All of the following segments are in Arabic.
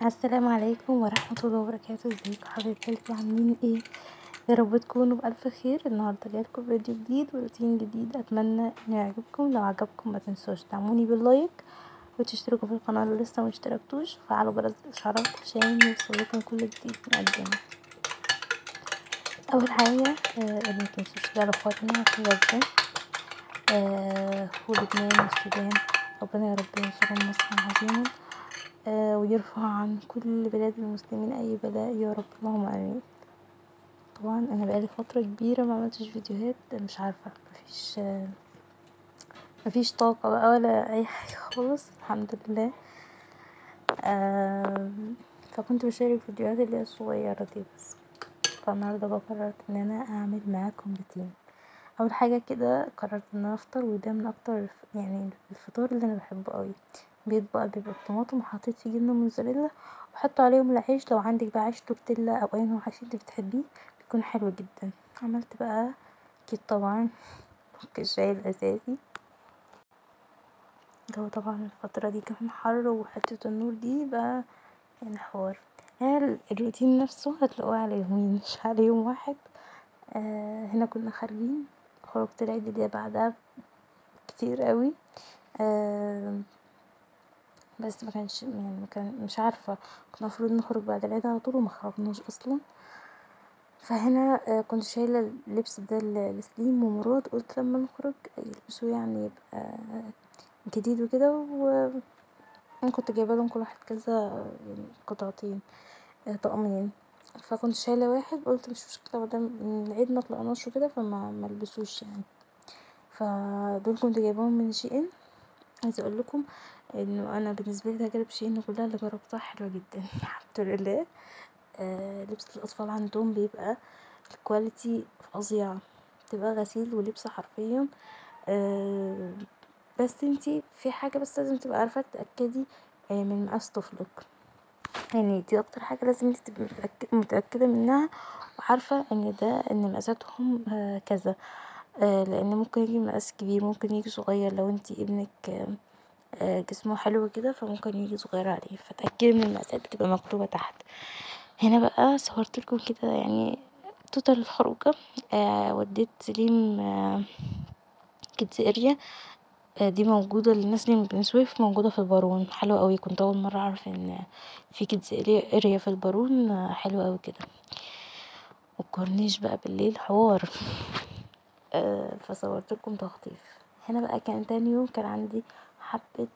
السلام عليكم ورحمة الله وبركاته. ازيكم حبايبي؟ عاملين ايه؟ يا رب تكونوا بألف خير. النهارده جايلكم فيديو جديد وروتين جديد، اتمنى انه يعجبكم. لو عجبكم ما تنسوش تعموني باللايك وتشتركوا في القناة لو لسه مشتركتوش، وفعلوا جرس الاشعارات عشان يوصلكم كل جديد مقدمه. اول حاجه ما تنسوش تدعوا لاخواتنا في غزه ولبنان والسودان. ربنا يا رب ينصرهم نصرا عظيما ويرفع عن كل بلاد المسلمين اي بلاء يا رب، اللهم امين. طبعا انا بقالي فتره كبيره ما عملتش فيديوهات، مش عارفه، مفيش طاقه بقى ولا اي حاجه خالص، الحمد لله. فكنت بشارك فيديوهات اللي هي الصغيره دي بس. فالنهارده بقى قررت ان انا اعمل معاكم روتين. اول حاجه كده قررت ان انا افطر، وده من اكتر يعني الفطار اللي انا بحبه قوي. بيض بقى بيبقى بطماطم وحطيت فيه جبنه موزاريلا، وحط عليهم العيش. لو عندك بقى عيش توبتيلا او اي نوع عيش انت بتحبيه بيكون حلو جدا. عملت بقى اكيد طبعا الشاي الاساسي. جو طبعا الفتره دي كان حر، وحته النور دي بقى يعني حوار. يعني الروتين نفسه هتلاقوه على يومين مش على يوم واحد. هنا كنا خارجين خروجة العيد اللي بعدها كتير قوي. بس ما كانش يعني مش عارفه، كنا المفروض نخرج بعد العيد على طول وما خرجناش اصلا. فهنا كنت شايله اللبس ده لسليم ومراد، قلت لما نخرج يلبسوه يعني يبقى جديد وكده. وكنت جايبه لهم كل واحد كذا يعني قطعتين طقمين. فكنت شايله واحد، قلت مش مشكله مادام العيد ما طلعناش وكده فما ملبسوش يعني. فدول كنت جايباهم من شي ان. عايزه اقول لكم انه انا بالنسبه لي تجارب شي ان كلها اللي جربتها حلوه جدا الحمد لله. لبس الاطفال عندهم بيبقى الكواليتي فظيعه، بتبقى غسيل ولبس حرفيا. بس انتي في حاجه بس لازم تبقى عارفه تتاكدي من مقاس طفلك. يعني دي اكتر حاجه لازم انتي تبقي متاكده منها، وعارفه ان مقاساتهم كذا. لان ممكن يجي مقاس كبير، ممكن يجي صغير. لو انتي ابنك جسمه حلو كده فممكن يجي صغير عليه، فتأكدي من المقاسات بتبقى مكتوبة تحت. هنا بقى صورت لكم كده يعني توتال الخروجه. وديت سليم كيدز اريا. دي موجودة للناس اللي من بني سويف، موجودة في البارون، حلوة قوي. كنت اول مرة اعرف ان في كيدز اريا في البارون، حلوة قوي كده. والكورنيش بقى بالليل حوار. فصورت لكم تخطيف. هنا بقى كان تاني يوم كان عندي حبة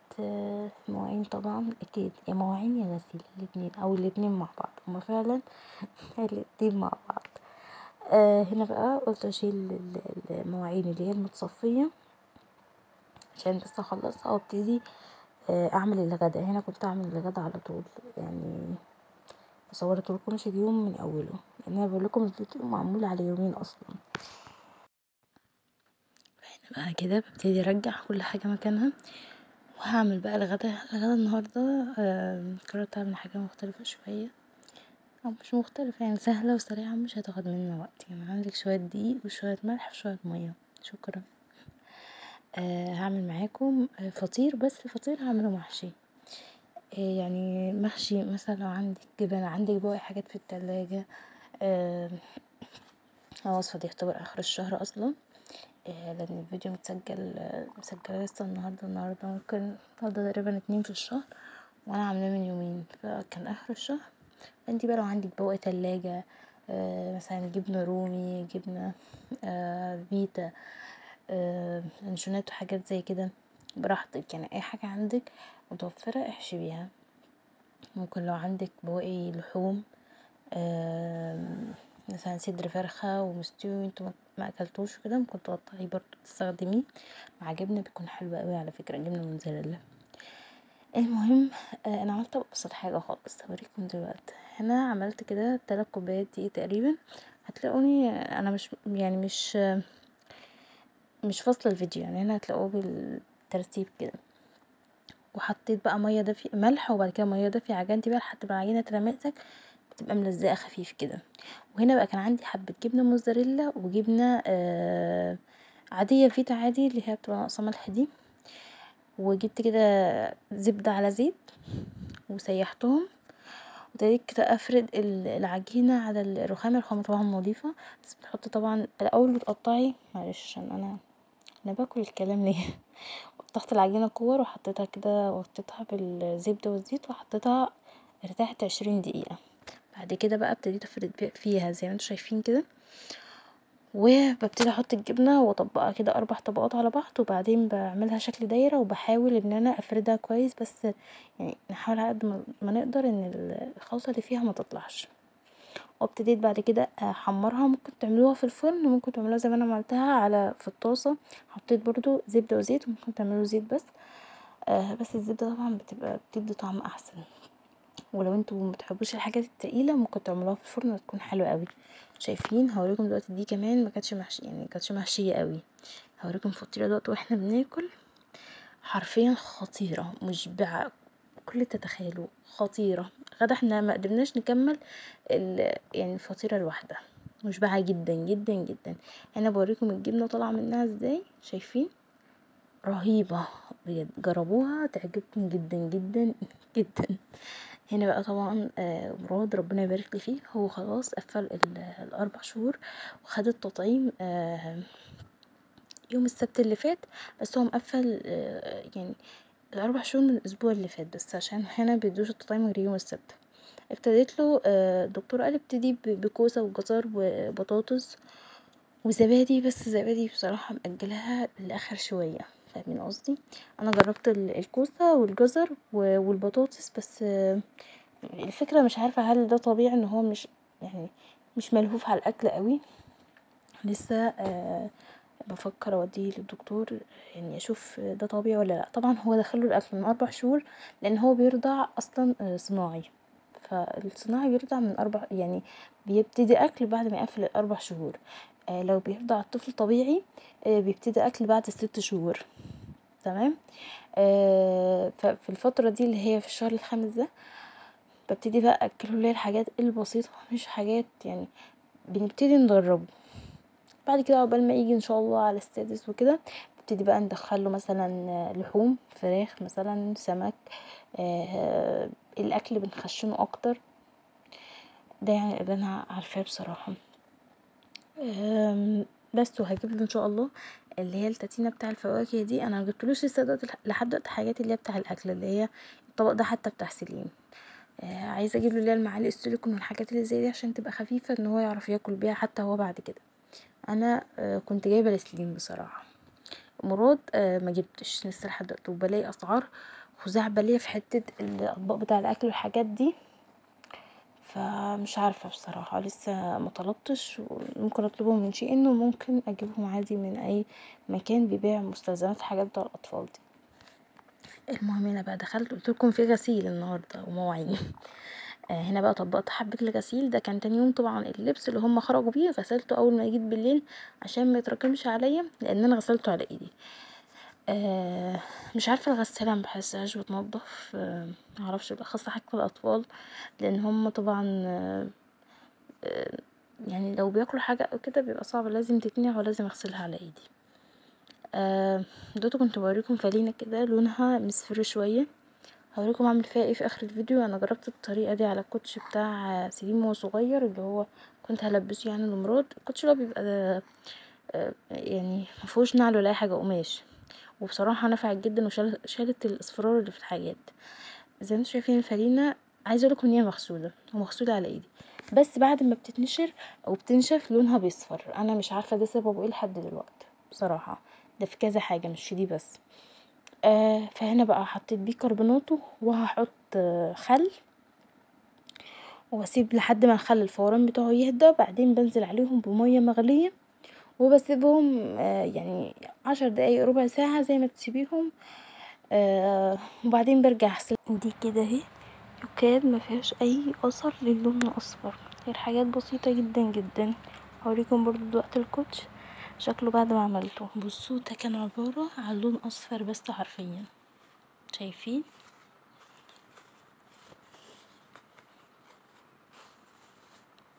مواعين. طبعا اكيد يا مواعين يا غسيل، الاتنين او الاتنين مع بعض، هما فعلا الاتنين مع بعض. هنا بقى قلت اشيل المواعين اللي هي المتصفية عشان بس اخلصها وابتدي اعمل الغدا. هنا كنت اعمل الغدا على طول يعني. صورت لكمش اليوم من اوله، لان انا بقول لكم الفيديو معمول على يومين اصلا. بقى كده ببتدي ارجع كل حاجه مكانها، وهعمل بقى الغدا النهارده. قررت اعمل حاجه مختلفه شويه، او مش مختلفه يعني سهله وسريعه، مش هتاخد مننا وقت. يعني عندك شويه دقيق وشويه ملح وشويه ميه، شكرا. هعمل معاكم فطير، بس فطير هعمله محشي. يعني محشي مثلا لو عندك جبن، عندك بقى حاجات في التلاجة. الوصفة دي يعتبر اخر الشهر اصلا. لان الفيديو مسجله لسه النهارده ممكن النهارده تقريبا 2 في الشهر، وانا عاملاه من يومين، فكان اخر الشهر. انتي بقى لو عندك بواقي تلاجة مثلا جبنة رومي، جبنة فيتا، لانشونات وحاجات زي كده، براحتك. يعني اي حاجة عندك متوفرة احشي بيها. ممكن لو عندك بواقي لحوم مثلا صدر فرخة ومستوي انتوا ما اكلتوش كده، ممكن تقطعيه برضو تستخدميه مع جبنة، بيكون حلو قوي على فكرة، جبنة موتزاريلا. المهم انا عملت ابسط حاجة خالص هوريكم دلوقتي. هنا عملت كده 3 كوبايات دقيق تقريبا. هتلاقوني انا مش فاصلة الفيديو، يعني هنا هتلاقوه بالترتيب كده. وحطيت بقى ميه دافيه، ملح، وبعد كده ميه دافيه، عجنتي بقى لحد ما العجينه تلامسك، بتبقى ملزقه خفيف كده. وهنا بقى كان عندي حبه جبنه موزاريلا وجبنه عاديه فيتا عادي اللي هي بتبقى ناقصه ملح دي. وجبت كده زبده على زيت وسيحتهم، ابتديت كده افرد العجينة على الرخامة طبعا نضيفة، بس بتحطي طبعا الاول بتقطعي، معلش عشان انا باكل الكلام ليه قطعت العجينة كور وحطيتها كده وغطيتها بالزبدة والزيت وحطيتها ارتاحت 20 دقيقة. بعد كده بقى ابتديت افرد فيها زي ما انتوا شايفين كده، وببتدي احط الجبنة واطبقها كده 4 طبقات على بعض، وبعدين بعملها شكل دايرة وبحاول ان انا افردها كويس، بس يعني نحاول على قد ما نقدر ان الخلطة اللي فيها ما تطلعش. وابتديت بعد كده احمرها، ممكن تعملوها في الفرن، ممكن تعملوها زي ما انا عملتها في الطاسة، حطيت برضو زبدة وزيت، ممكن تعملوا زيت بس. بس الزبدة طبعا بتدي طعم احسن، ولو انتوا مبتحبوش الحاجات التقيلة ممكن تعملوها في الفرن وتكون حلوة قوي. شايفين؟ هوريكم دلوقتي دي كمان ما كانتش محشي، يعني كانتش محشية قوي. هوريكم فطيرة دلوقتي واحنا بناكل، حرفيا خطيرة مشبعة، كل اللي تتخيلوه خطيرة. غدا احنا ما قدرناش نكمل يعني الفطيرة الواحدة، مشبعة جدا جدا جدا. انا بوريكم الجبنة طالعة منها ازاي، شايفين؟ رهيبة بجد، جربوها تعجبكم جدا جدا جدا. هنا بقى طبعا مراد ربنا يبارك لي فيه، هو خلاص قفل ال4 شهور وخد التطعيم يوم السبت اللي فات، بس هو مقفل يعني ال4 شهور من الاسبوع اللي فات، بس عشان هنا بيدوش التطعيم غير يوم السبت. ابتديت له الدكتور قال ابتدي بكوسة وجزر وبطاطس وزبادي، بس زبادي بصراحة مأجلها لآخر شوية، فاهمين قصدي؟ انا جربت الكوسة والجزر والبطاطس، بس الفكرة مش عارفة هل ده طبيعي ان هو مش يعني مش ملهوف على الاكل قوي، لسه بفكر اوديه للدكتور يعني اشوف ده طبيعي ولا لا. طبعا هو دخله الاكل من 4 شهور لان هو بيرضع اصلا صناعي، فالصناعي بيرضع من 4، يعني بيبتدي اكل بعد ما يقفل ال4 شهور. لو بيرضع الطفل طبيعي بيبتدي اكل بعد 6 شهور. تمام. ففي الفترة دي اللي هي في الشهر الخامس ده ببتدي بقى اكله ليه الحاجات البسيطة، مش حاجات يعني، بنبتدي ندربه. بعد كده عقبال ما يجي ان شاء الله على السادس وكده نبتدي بقى ندخله مثلا لحوم فراخ مثلا سمك، الاكل بنخشنه اكتر، ده يعني اللي انا عارفاه بصراحة. بس وهجيب له ان شاء الله اللي هي التتينة بتاع الفواكه دي، انا مجبتلوش لسه لحد دلوقتي حاجات اللي هي بتاع الاكل، اللي هي الطبق ده حتى بتاع سليم. عايزه اجيب له اللي هي المعالق السيليكون والحاجات اللي زي دي عشان تبقى خفيفه ان هو يعرف ياكل بيها حتى هو بعد كده. انا كنت جايبه لسليم بصراحه. مراد ما جبتش لسه لحد دلوقتي، وبلاقي اسعار خزعبليه في حته الاطباق بتاع الاكل والحاجات دي، فمش عارفه بصراحه لسه ما طلبتش، وممكن اطلبهم من شيء وممكن اجيبهم عادي من اي مكان بيبيع مستلزمات حاجات بتاع الاطفال دي. المهم انا بقى دخلت قلت لكم في غسيل النهارده ومواعين هنا بقى طبقت حبة الغسيل، ده كان تاني يوم طبعا اللبس اللي هم خرجوا بيه غسلته اول ما جيت بالليل عشان ما يتراكمش عليا، لان انا غسلته على ايدي. مش عارفه الغساله ما بحسهاش بتنضف، معرفش بالاخص حاجه الاطفال، لان هم طبعا يعني لو بياكلوا حاجه او كده بيبقى صعب، لازم تتنقع ولازم اغسلها على ايدي. دوتو كنت بوريكم فالينة كده لونها مصفر شويه، هوريكم اعمل فيها ايه في اخر الفيديو. انا جربت الطريقه دي على الكوتش بتاع سليم وهو صغير، اللي هو كنت هلبسه يعني لمراد، الكوتش اللي هو بيبقى ده يعني مفهوش نعل ولا اي حاجه، قماش، وبصراحه نفعت جدا وشالت الاصفرار اللي في الحاجات. زي ما انتوا شايفين الفالينة، عايزه اقولكم ان هي مغسوله ومغسوله على ايدي، بس بعد ما بتتنشر او بتنشف لونها بيصفر، انا مش عارفه ده سببه ايه لحد دلوقتي بصراحه، ده في كذا حاجه مش في دي بس. فهنا بقى حطيت بيكربوناتو وهحط خل، واسيب لحد ما الخل الفوران بتاعه يهدى، بعدين بنزل عليهم بميه مغليه وبسيبهم يعني 10 دقايق ربع ساعه زي ما تسيبيهم. وبعدين برجع اغسل دي كده اهي، يكاد ما فيهاش اي اثر للون الاصفر، غير حاجات بسيطه جدا جدا. هوريكم برضو دلوقتي الكوتش شكله بعد ما عملته، بصوا ده كان عباره عن لون اصفر بس حرفيا، شايفين؟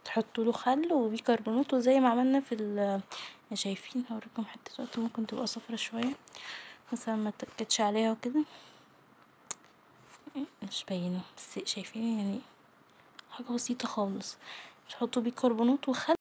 تحطوا له خل وبيكربونات وزي ما عملنا في شايفين؟ هوريكم حته دلوقتي ممكن تبقى صفرة شويه مثلا ما تكتش عليها وكده، مش باينه بس شايفين يعني حاجة بسيطة خالص، تحطوا بيكربونات وخل